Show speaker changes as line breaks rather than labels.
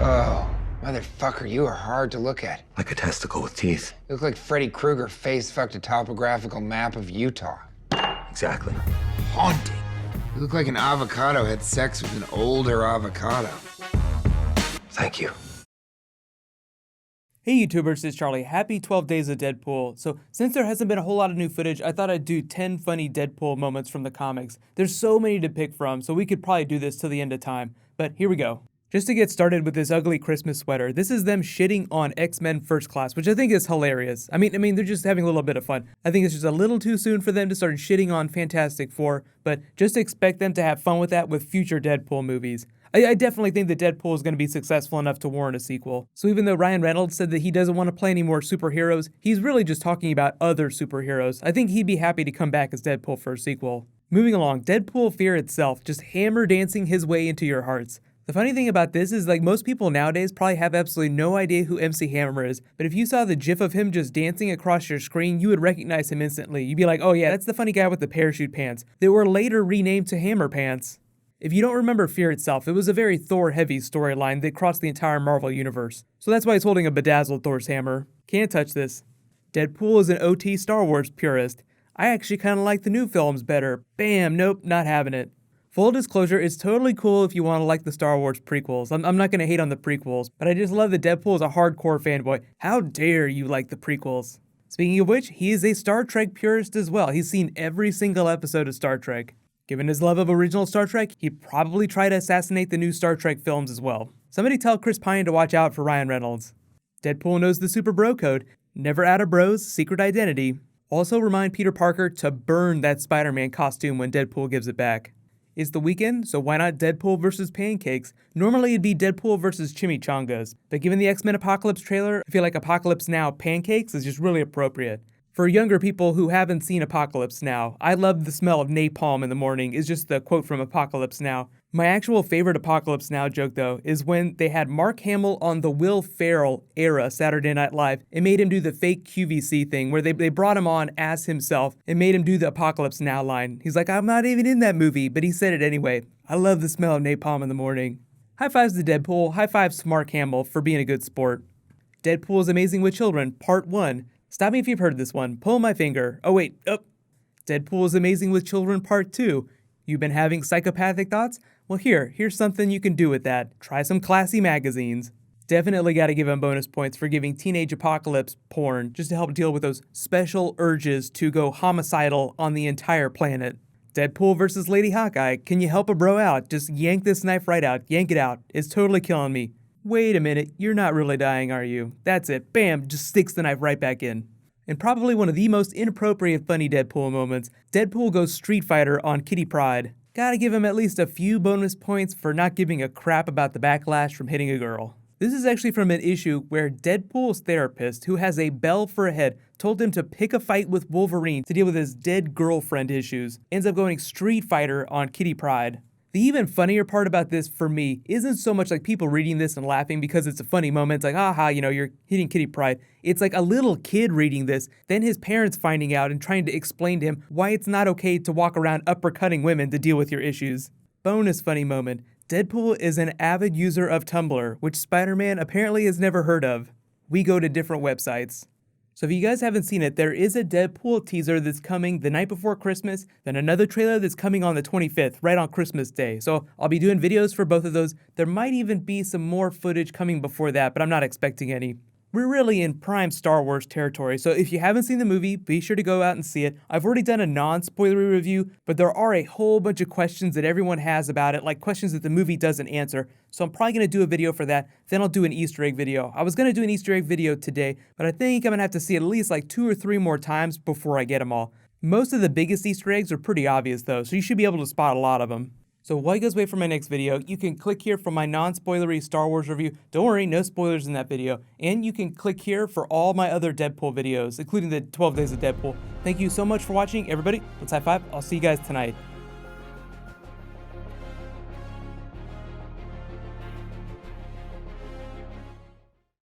Oh, motherfucker, you are hard to look at.
Like a testicle with teeth.
You look like Freddy Krueger face-fucked a topographical map of Utah.
Exactly.
Haunting. You look like an avocado had sex with an older avocado.
Thank you.
Hey YouTubers, it's Charlie. Happy 12 days of Deadpool. So since there hasn't been a whole lot of new footage, I thought I'd do 10 funny Deadpool moments from the comics. There's so many to pick from, so we could probably do this till the end of time. But here we go. Just to get started with this ugly Christmas sweater, this is them shitting on X-Men First Class, which I think is hilarious. I mean, they're just having a little bit of fun. I think it's just a little too soon for them to start shitting on Fantastic Four, but just expect them to have fun with that with future Deadpool movies. I definitely think that Deadpool is going to be successful enough to warrant a sequel. So even though Ryan Reynolds said that he doesn't want to play any more superheroes, he's really just talking about other superheroes. I think he'd be happy to come back as Deadpool for a sequel. Moving along, Deadpool Fear itself, just hammer dancing his way into your hearts. The funny thing about this is, like, most people nowadays probably have absolutely no idea who MC Hammer is, but if you saw the gif of him just dancing across your screen, you would recognize him instantly. You'd be like, oh yeah, that's the funny guy with the parachute pants. They were later renamed to Hammer Pants. If you don't remember Fear itself, it was a very Thor-heavy storyline that crossed the entire Marvel universe. So that's why he's holding a bedazzled Thor's hammer. Can't touch this. Deadpool is an OT Star Wars purist. I actually kind of like the new films better. Bam, nope, not having it. Full disclosure, it's totally cool if you want to like the Star Wars prequels. I'm not going to hate on the prequels, but I just love that Deadpool is a hardcore fanboy. How dare you like the prequels? Speaking of which, he is a Star Trek purist as well. He's seen every single episode of Star Trek. Given his love of original Star Trek, he'd probably try to assassinate the new Star Trek films as well. Somebody tell Chris Pine to watch out for Ryan Reynolds. Deadpool knows the Super Bro Code. Never out of Bro's secret identity. Also remind Peter Parker to burn that Spider-Man costume when Deadpool gives it back. It's the weekend, so why not Deadpool versus pancakes? Normally it'd be Deadpool versus chimichangas, but given the X-Men Apocalypse trailer, I feel like Apocalypse Now pancakes is just really appropriate. For younger people who haven't seen Apocalypse Now, I love the smell of napalm in the morning is just the quote from Apocalypse Now. My actual favorite Apocalypse Now joke though is when they had Mark Hamill on the Will Ferrell era Saturday Night Live and made him do the fake QVC thing where they brought him on as himself and made him do the Apocalypse Now line. He's like, I'm not even in that movie, but he said it anyway. I love the smell of napalm in the morning. High fives to Deadpool, high fives to Mark Hamill for being a good sport. Deadpool is Amazing with Children, Part 1. Stop me if you've heard this one. Pull my finger. Oh wait, oh. Deadpool is Amazing with Children Part 2. You've been having psychopathic thoughts? Well here's something you can do with that. Try some classy magazines. Definitely gotta give him bonus points for giving teenage apocalypse porn just to help deal with those special urges to go homicidal on the entire planet. Deadpool versus Lady Hawkeye. Can you help a bro out? Just yank this knife right out. Yank it out. It's totally killing me. Wait a minute, you're not really dying, are you? That's it, bam, just sticks the knife right back in. And probably one of the most inappropriate funny Deadpool moments, Deadpool goes Street Fighter on Kitty Pryde. Gotta give him at least a few bonus points for not giving a crap about the backlash from hitting a girl. This is actually from an issue where Deadpool's therapist, who has a bell for a head, told him to pick a fight with Wolverine to deal with his dead girlfriend issues, ends up going Street Fighter on Kitty Pryde. The even funnier part about this for me isn't so much like people reading this and laughing because it's a funny moment. It's like, aha, you're hitting Kitty Pryde. It's like a little kid reading this, then his parents finding out and trying to explain to him why it's not okay to walk around uppercutting women to deal with your issues. Bonus funny moment. Deadpool is an avid user of Tumblr, which Spider-Man apparently has never heard of. We go to different websites. So if you guys haven't seen it, there is a Deadpool teaser that's coming the night before Christmas, then another trailer that's coming on the 25th, right on Christmas Day. So I'll be doing videos for both of those. There might even be some more footage coming before that, but I'm not expecting any. We're really in prime Star Wars territory, so if you haven't seen the movie, be sure to go out and see it. I've already done a non-spoilery review, but there are a whole bunch of questions that everyone has about it, like questions that the movie doesn't answer, so I'm probably going to do a video for that, then I'll do an Easter egg video. I was going to do an Easter egg video today, but I think I'm going to have to see it at least like 2 or 3 more times before I get them all. Most of the biggest Easter eggs are pretty obvious though, so you should be able to spot a lot of them. So while you guys wait for my next video, you can click here for my non-spoilery Star Wars review. Don't worry, no spoilers in that video. And you can click here for all my other Deadpool videos, including the 12 Days of Deadpool. Thank you so much for watching, everybody. Let's high five. I'll see you guys tonight.